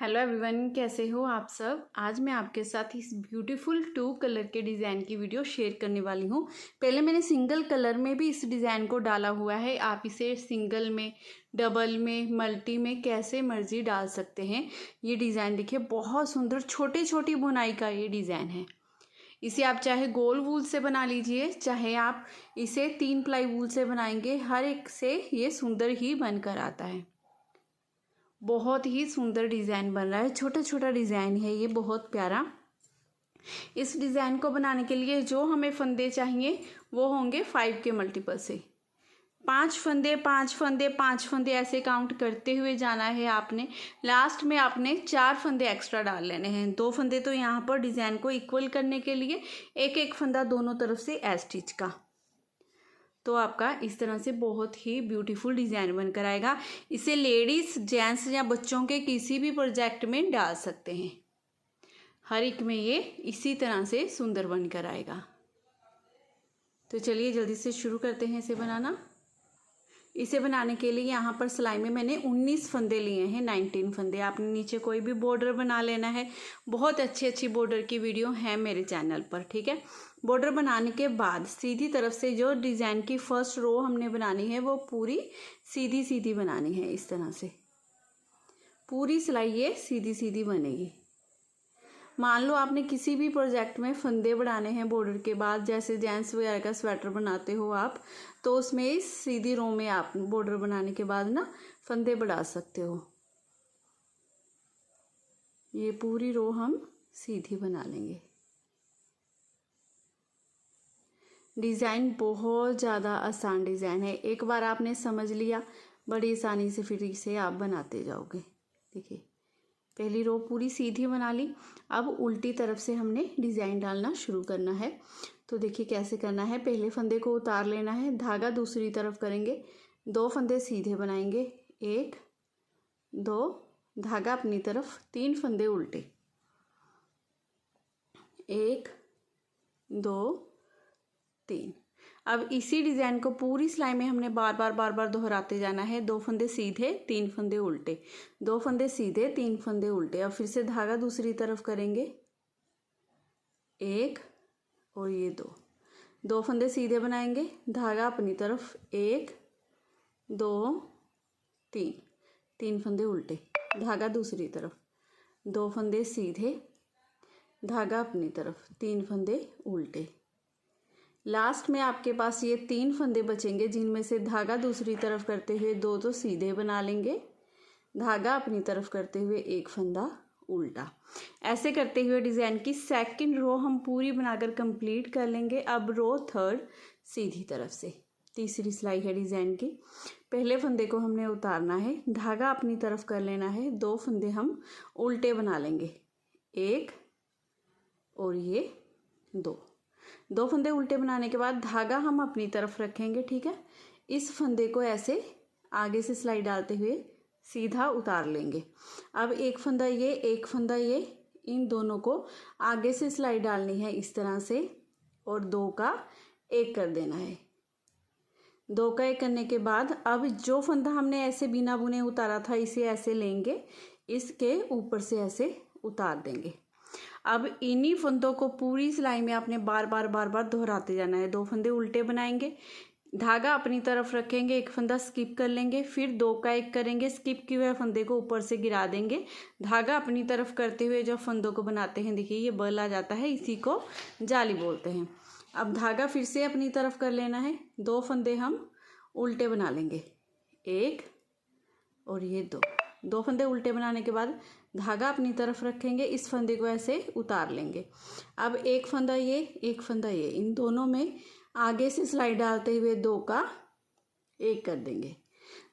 Hello everyone, कैसे हो आप सब। आज मैं आपके साथ इस ब्यूटीफुल 2 कलर के डिज़ाइन की वीडियो शेयर करने वाली हूँ। पहले मैंने सिंगल कलर में भी इस डिज़ाइन को डाला हुआ है। आप इसे सिंगल में, डबल में, मल्टी में कैसे मर्जी डाल सकते हैं। ये डिज़ाइन देखिए, बहुत सुंदर छोटी छोटी बुनाई का ये डिज़ाइन है। इसे आप चाहे गोल वूल से बना लीजिए, चाहे आप इसे 3 प्लाई वूल से बनाएंगे, हर एक से ये सुंदर ही बनकर आता है। बहुत ही सुंदर डिज़ाइन बन रहा है, छोटा छोटा डिज़ाइन है ये, बहुत प्यारा। इस डिज़ाइन को बनाने के लिए जो हमें फंदे चाहिए वो होंगे 5 के मल्टीपल से। 5 फंदे 5 फंदे 5 फंदे ऐसे काउंट करते हुए जाना है आपने। लास्ट में आपने 4 फंदे एक्स्ट्रा डाल लेने हैं। 2 फंदे तो यहाँ पर डिज़ाइन को इक्वल करने के लिए, एक एक फंदा दोनों तरफ से एज स्टिच का। तो आपका इस तरह से बहुत ही ब्यूटीफुल डिज़ाइन बनकर आएगा। इसे लेडीज़, जेंट्स या बच्चों के किसी भी प्रोजेक्ट में डाल सकते हैं। हर एक में ये इसी तरह से सुंदर बनकर आएगा। तो चलिए जल्दी से शुरू करते हैं इसे बनाना। इसे बनाने के लिए यहाँ पर सिलाई में मैंने 19 फंदे लिए हैं, 19 फंदे। आपने नीचे कोई भी बॉर्डर बना लेना है। बहुत अच्छी बॉर्डर की वीडियो है मेरे चैनल पर, ठीक है। बॉर्डर बनाने के बाद सीधी तरफ से जो डिज़ाइन की फर्स्ट रो हमने बनानी है वो पूरी सीधी सीधी बनानी है। इस तरह से पूरी सिलाई ये सीधी सीधी बनेगी। मान लो आपने किसी भी प्रोजेक्ट में फंदे बढ़ाने हैं बॉर्डर के बाद, जैसे जेंट्स वगैरह का स्वेटर बनाते हो आप, तो उसमें इस सीधी रो में आप बॉर्डर बनाने के बाद ना फंदे बढ़ा सकते हो। ये पूरी रो हम सीधी बना लेंगे। डिज़ाइन बहुत ज़्यादा आसान डिज़ाइन है। एक बार आपने समझ लिया, बड़ी आसानी से फिर इसे आप बनाते जाओगे। देखिए, पहली रो पूरी सीधी बना ली। अब उल्टी तरफ से हमने डिज़ाइन डालना शुरू करना है। तो देखिए कैसे करना है। पहले फंदे को उतार लेना है, धागा दूसरी तरफ करेंगे, 2 फंदे सीधे बनाएंगे, 1 2, धागा अपनी तरफ, 3 फंदे उल्टे, 1 2 3। अब इसी डिज़ाइन को पूरी सिलाई में हमने बार बार दोहराते जाना है। 2 फंदे सीधे, 3 फंदे उल्टे, 2 फंदे सीधे, 3 फंदे उल्टे। अब फिर से धागा दूसरी तरफ करेंगे, 1 और ये 2 फंदे सीधे बनाएंगे, धागा अपनी तरफ, 1 2 3, 3 फंदे उल्टे, धागा दूसरी तरफ, 2 फंदे सीधे, धागा अपनी तरफ, 3 फंदे उल्टे। लास्ट में आपके पास ये 3 फंदे बचेंगे, जिनमें से धागा दूसरी तरफ करते हुए 2 तो सीधे बना लेंगे, धागा अपनी तरफ करते हुए 1 फंदा उल्टा। ऐसे करते हुए डिज़ाइन की सेकंड रो हम पूरी बनाकर कंप्लीट कर लेंगे। अब रो थर्ड सीधी तरफ से, तीसरी सिलाई है डिज़ाइन की। पहले फंदे को हमने उतारना है, धागा अपनी तरफ कर लेना है, 2 फंदे हम उल्टे बना लेंगे, 1 और ये 2 फंदे उल्टे बनाने के बाद धागा हम अपनी तरफ रखेंगे, ठीक है। इस फंदे को ऐसे आगे से सिलाई डालते हुए सीधा उतार लेंगे। अब 1 फंदा ये, 1 फंदा ये, इन दोनों को आगे से सिलाई डालनी है इस तरह से, और 2 का 1 कर देना है। 2 का 1 करने के बाद अब जो फंदा हमने ऐसे बिना बुने उतारा था, इसे ऐसे लेंगे, इसके ऊपर से ऐसे उतार देंगे। अब इन्हीं फंदों को पूरी सिलाई में आपने बार बार दोहराते जाना है। 2 फंदे उल्टे बनाएंगे, धागा अपनी तरफ रखेंगे, 1 फंदा स्किप कर लेंगे, फिर 2 का 1 करेंगे, स्किप किए हुए फंदे को ऊपर से गिरा देंगे, धागा अपनी तरफ करते हुए जो फंदों को बनाते हैं, देखिए ये बल आ जाता है, इसी को जाली बोलते हैं। अब धागा फिर से अपनी तरफ कर लेना है, 2 फंदे हम उल्टे बना लेंगे, 1 और ये 2 फंदे उल्टे बनाने के बाद धागा अपनी तरफ रखेंगे, इस फंदे को ऐसे उतार लेंगे। अब 1 फंदा ये, 1 फंदा ये, इन दोनों में आगे से सिलाई डालते हुए 2 का 1 कर देंगे।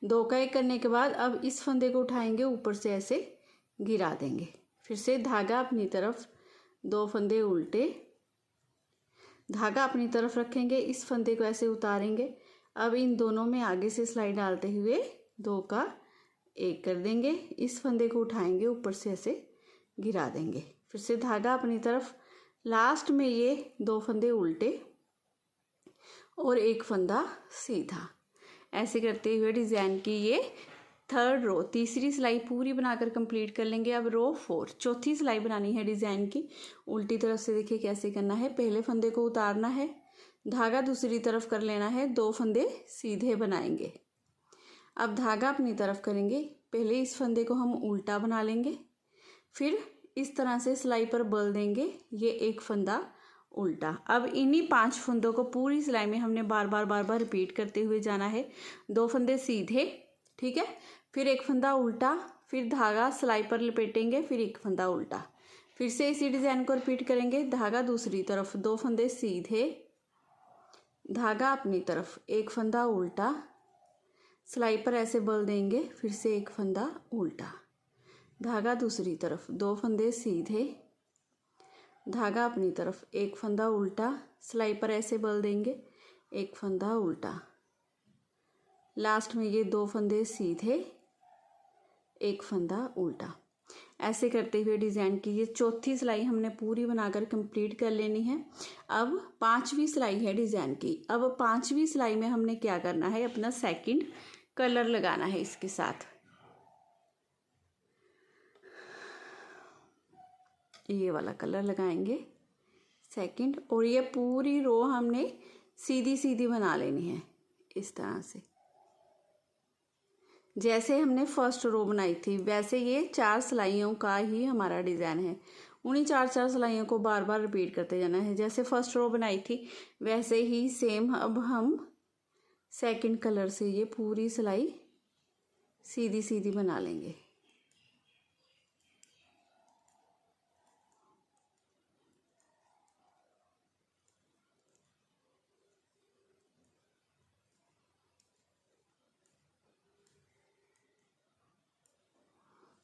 2 का 1 करने के बाद अब इस फंदे को उठाएंगे, ऊपर से ऐसे गिरा देंगे, फिर से धागा अपनी तरफ, 2 फंदे उल्टे, धागा अपनी तरफ रखेंगे, इस फंदे को ऐसे उतारेंगे। अब इन दोनों में आगे से सिलाई डालते हुए 2 का 1 कर देंगे, इस फंदे को उठाएंगे, ऊपर से ऐसे गिरा देंगे, फिर से धागा अपनी तरफ, लास्ट में ये 2 फंदे उल्टे और 1 फंदा सीधा। ऐसे करते हुए डिज़ाइन की ये थर्ड रो तीसरी सिलाई पूरी बनाकर कंप्लीट कर लेंगे। अब रो 4 चौथी सिलाई बनानी है डिज़ाइन की। उल्टी तरफ से देखिए कैसे करना है, पहले फंदे को उतारना है, धागा दूसरी तरफ कर लेना है, 2 फंदे सीधे बनाएंगे। अब धागा अपनी तरफ करेंगे, पहले इस फंदे को हम उल्टा बना लेंगे, फिर इस तरह से सिलाई पर बल देंगे, ये एक फंदा उल्टा। अब इन्हीं 5 फंदों को पूरी सिलाई में हमने बार बार रिपीट करते हुए जाना है। 2 फंदे सीधे, ठीक है, फिर एक फंदा उल्टा, फिर धागा सिलाई पर लपेटेंगे, फिर एक फंदा उल्टा, फिर से इसी डिज़ाइन को रिपीट करेंगे। धागा दूसरी तरफ, 2 फंदे सीधे, धागा अपनी तरफ, एक फंदा उल्टा, सिलाई पर ऐसे बल देंगे, फिर से एक फंदा उल्टा, धागा दूसरी तरफ, 2 फंदे सीधे, धागा अपनी तरफ, एक फंदा उल्टा, सिलाई पर ऐसे बल देंगे, एक फंदा उल्टा, लास्ट में ये 2 फंदे सीधे, एक फंदा उल्टा। ऐसे करते हुए डिज़ाइन की ये चौथी सिलाई हमने पूरी बनाकर कंप्लीट कर लेनी है। अब 5वीं सिलाई है डिज़ाइन की। अब 5वीं सिलाई में हमने क्या करना है, अपना सेकंड कलर लगाना है इसके साथ। ये वाला कलर लगाएंगे सेकंड, और ये पूरी रो हमने सीधी सीधी बना लेनी है इस तरह से। जैसे हमने फर्स्ट रो बनाई थी वैसे ये 4 सिलाइयों का ही हमारा डिज़ाइन है। उन्हीं 4 सिलाइयों को बार बार रिपीट करते जाना है। जैसे फर्स्ट रो बनाई थी वैसे ही सेम अब हम सेकंड कलर से ये पूरी सिलाई सीधी सीधी बना लेंगे।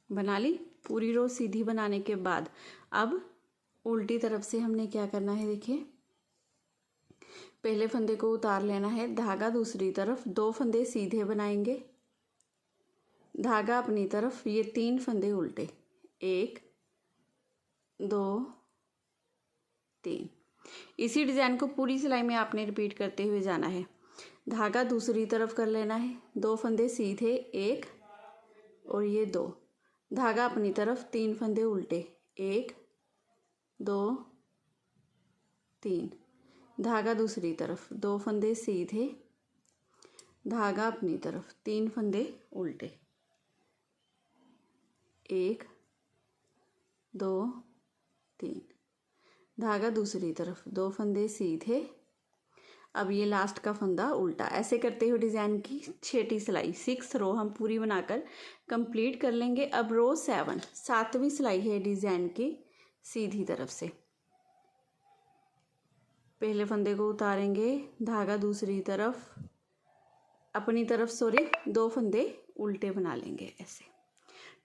बना ली पूरी रो सीधी बनाने के बाद अब उल्टी तरफ से हमने क्या करना है, देखिए पहले फंदे को उतार लेना है, धागा दूसरी तरफ, 2 फंदे सीधे बनाएंगे, धागा अपनी तरफ, ये 3 फंदे उल्टे, 1 2 3। इसी डिज़ाइन को पूरी सिलाई में आपने रिपीट करते हुए जाना है। धागा दूसरी तरफ कर लेना है, 2 फंदे सीधे, 1 और ये 2, धागा अपनी तरफ, 3 फंदे उल्टे, 1 2 3, धागा दूसरी तरफ, 2 फंदे सीधे, धागा अपनी तरफ, 3 फंदे उल्टे, 1 2 3, धागा दूसरी तरफ, 2 फंदे सीधे, अब ये लास्ट का फंदा उल्टा। ऐसे करते हुए डिज़ाइन की 6ठी सिलाई 6 रो हम पूरी बनाकर कंप्लीट कर लेंगे। अब रो 7 7वीं सिलाई है डिज़ाइन की, सीधी तरफ से पहले फंदे को उतारेंगे, धागा दूसरी तरफ, अपनी तरफ 2 फंदे उल्टे बना लेंगे ऐसे,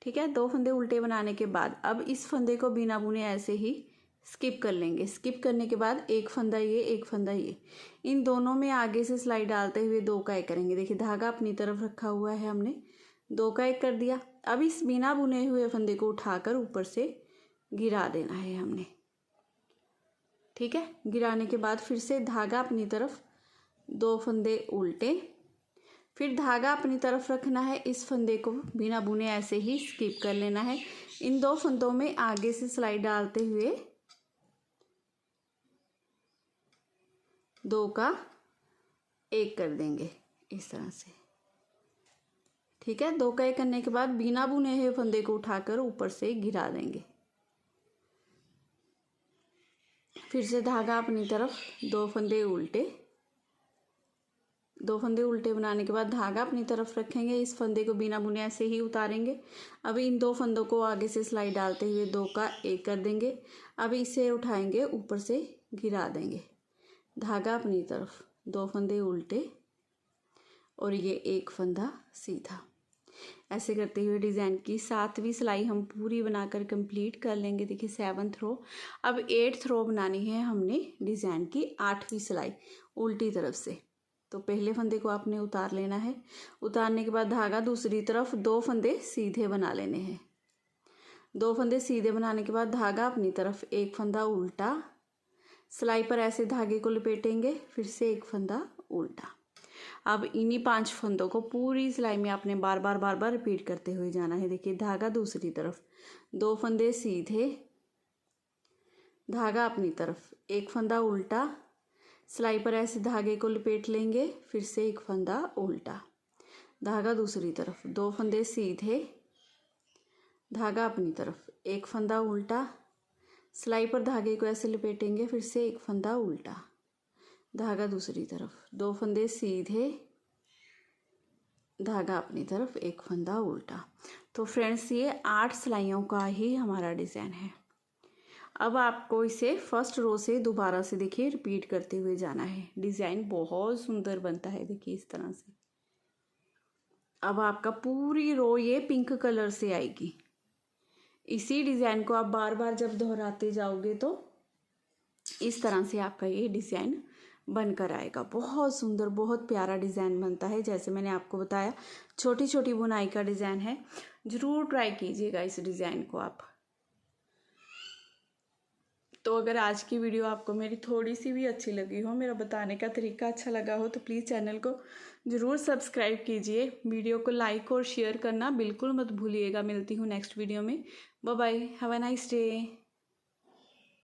ठीक है। 2 फंदे उल्टे बनाने के बाद अब इस फंदे को बिना बुने ऐसे ही स्किप कर लेंगे। स्किप करने के बाद एक फंदा ये, एक फंदा ये, इन दोनों में आगे से सिलाई डालते हुए 2 का 1 करेंगे। देखिए धागा अपनी तरफ रखा हुआ है, हमने 2 का 1 कर दिया। अब इस बिना बुने हुए फंदे को उठाकर ऊपर से गिरा देना है हमने, ठीक है। गिराने के बाद फिर से धागा अपनी तरफ, 2 फंदे उल्टे, फिर धागा अपनी तरफ रखना है, इस फंदे को बिना बुने ऐसे ही स्किप कर लेना है। इन 2 फंदों में आगे से सिलाई डालते हुए 2 का 1 कर देंगे इस तरह से, ठीक है। 2 का 1 करने के बाद बिना बुने हुए फंदे को उठाकर ऊपर से गिरा देंगे। फिर से धागा अपनी तरफ, 2 फंदे उल्टे, 2 फंदे उल्टे बनाने के बाद धागा अपनी तरफ रखेंगे, इस फंदे को बिना बुने ऐसे ही उतारेंगे। अब इन 2 फंदों को आगे से सिलाई डालते हुए 2 का 1 कर देंगे। अब इसे उठाएंगे, ऊपर से गिरा देंगे, धागा अपनी तरफ, 2 फंदे उल्टे और ये 1 फंदा सीधा। ऐसे करते हुए डिज़ाइन की 7वीं सिलाई हम पूरी बनाकर कंप्लीट कर लेंगे। देखिए 7th रो। अब 8th रो बनानी है हमने डिज़ाइन की 8वीं सिलाई उल्टी तरफ से। तो पहले फंदे को आपने उतार लेना है, उतारने के बाद धागा दूसरी तरफ, 2 फंदे सीधे बना लेने हैं। 2 फंदे सीधे बनाने के बाद धागा अपनी तरफ, 1 फंदा उल्टा, सिलाई पर ऐसे धागे को लपेटेंगे, फिर से 1 फंदा उल्टा। अब इन्हीं 5 फंदों को पूरी सिलाई में आपने बार बार रिपीट करते हुए जाना है। देखिए धागा दूसरी तरफ, 2 फंदे सीधे, धागा अपनी तरफ, एक फंदा उल्टा, सिलाई पर ऐसे धागे को लपेट लेंगे, फिर से एक फंदा उल्टा, धागा दूसरी तरफ, 2 फंदे सीधे, धागा अपनी तरफ, एक फंदा उल्टा, सिलाई पर धागे को ऐसे लपेटेंगे, फिर से एक फंदा उल्टा, धागा दूसरी तरफ, 2 फंदे सीधे, धागा अपनी तरफ, एक फंदा उल्टा। तो फ्रेंड्स ये 8 सिलाइयों का ही हमारा डिज़ाइन है। अब आपको इसे फर्स्ट रो से दोबारा से देखिए रिपीट करते हुए जाना है। डिज़ाइन बहुत सुंदर बनता है, देखिए इस तरह से। अब आपका पूरी रो ये पिंक कलर से आएगी। इसी डिज़ाइन को आप बार बार जब दोहराते जाओगे तो इस तरह से आपका ये डिज़ाइन बनकर आएगा। बहुत सुंदर, बहुत प्यारा डिज़ाइन बनता है। जैसे मैंने आपको बताया छोटी छोटी बुनाई का डिज़ाइन है, ज़रूर ट्राई कीजिएगा इस डिज़ाइन को आप। तो अगर आज की वीडियो आपको मेरी थोड़ी सी भी अच्छी लगी हो, मेरा बताने का तरीका अच्छा लगा हो, तो प्लीज़ चैनल को ज़रूर सब्सक्राइब कीजिए। वीडियो को लाइक और शेयर करना बिल्कुल मत भूलिएगा। मिलती हूँ नेक्स्ट वीडियो में। Bye bye, have a nice day.